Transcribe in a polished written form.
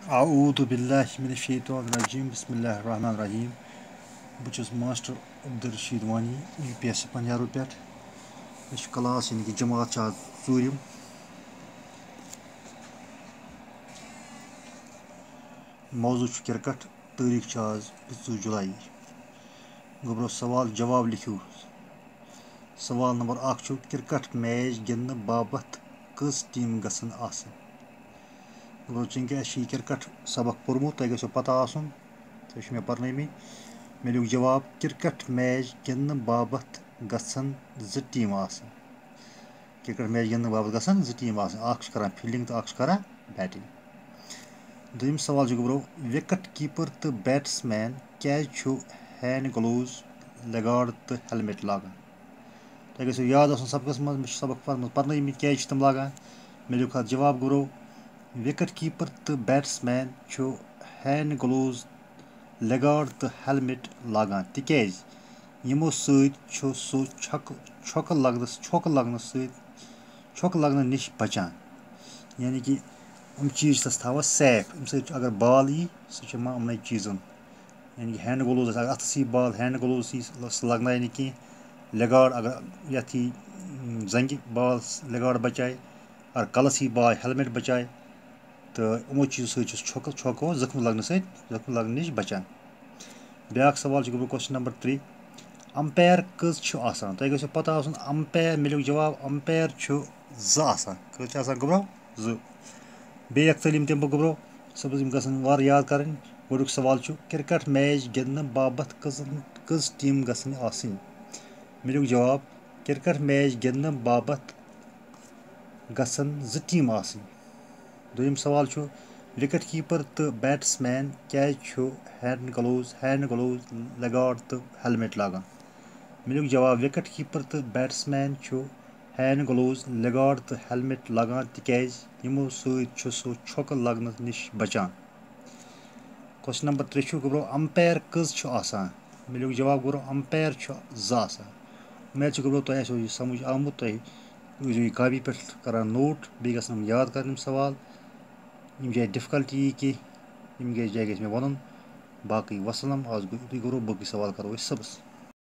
A'udhu billahi minash shaitanir rajim. Bismillahir rahmanir rahim. Bhus Master Abdurrashid Wani UPS Panjaru pet. Class yani ki Jamaat cha Zurim. Mawzu cricket तारीख आज 25 जुलाई गोब्रो सवाल जवाब लिखियो सवाल number 1 cricket match गिंदने बाबत कस team गसन आसन गोब्रो चूंकि क्रिकेट सबक पोर्मुत तय गो पता आसन तो मे पर्नमी मे लिख जवाब क्रिकेट मैच गिंदने बाबत गसन ज टीम आसन क्रिकेट मैच गिंदने बाबत गसन ज टीम आसन अख करान फील्डिंग तो अख करान बैटिंग दोम सवाल गोब्रो विकेट कीपर तो बैट्समैन क्या हैंड ग्लोव्स लेगार्ड तो हेलमेट लागान तह गो याद आसन सबकस मज सबक पर्न क्या तम लागान मे लिख जवाब गोब्रो विकेट कीपर तो बैट्समैन हैंड ग्लोव्स लेगार्ड तो हेलमेट लागान तिकेज यमो सो छक लगन निश बचान यानी कि चीज तस थवा सेफ अगर बाल यी सह यमन चीजन यानी कि हैंड ग्लोव्स अगर अथस यी बाल हैंड ग्लोव्स लगना नहीं कह लेगार्ड अगर यथ जंग बाल लेगार्ड बचाए अगर कलस यी बाल हेलमेट बचाए तो यमो चीज़ों सह छको जख्म लगन निश बचान ब्या सवाल क्वेश्चन नंबर 3 अंपायर कज तह गो पता आसन अंपायर मे लिख जवाब अंपायर कज गोब्रो ज बेक तलीम तम गोब्रो सब गसन याद कर गोडुक सवाल क्रिकेट मैच गिंदने बाबत कज टीम गसन आसन मे लिख जवाब क्रिकेट मैच गिंदने बाबत गसन ज टीम आसन दोम सवाल विकेट कीपर तो बैट्समैन क्या हैंड ग्लोव्स लेगार्ड तो हेलमेट लागान मे लिख जवाब विकेट कीपर तो बैट्समैन हैंड ग्लोव्स लेगार्ड तो हेलमेट लागान तिकेज यमो सह छक लगन निश बचान क्वेश्चन नंबर 3 गोब्रो अंपायर कज मे लिख जवाब गोब्रो अंपायर उम्मीद गोब्रो तुम यह समझ आमुत तुम कॉपी पे कर नोट बे गसन याद कर सवाल यम जाए डिफिकल्टी कि यम जाए मे वन बाकी वसलम आज गोब्रो बाकी सवाल करो सबस।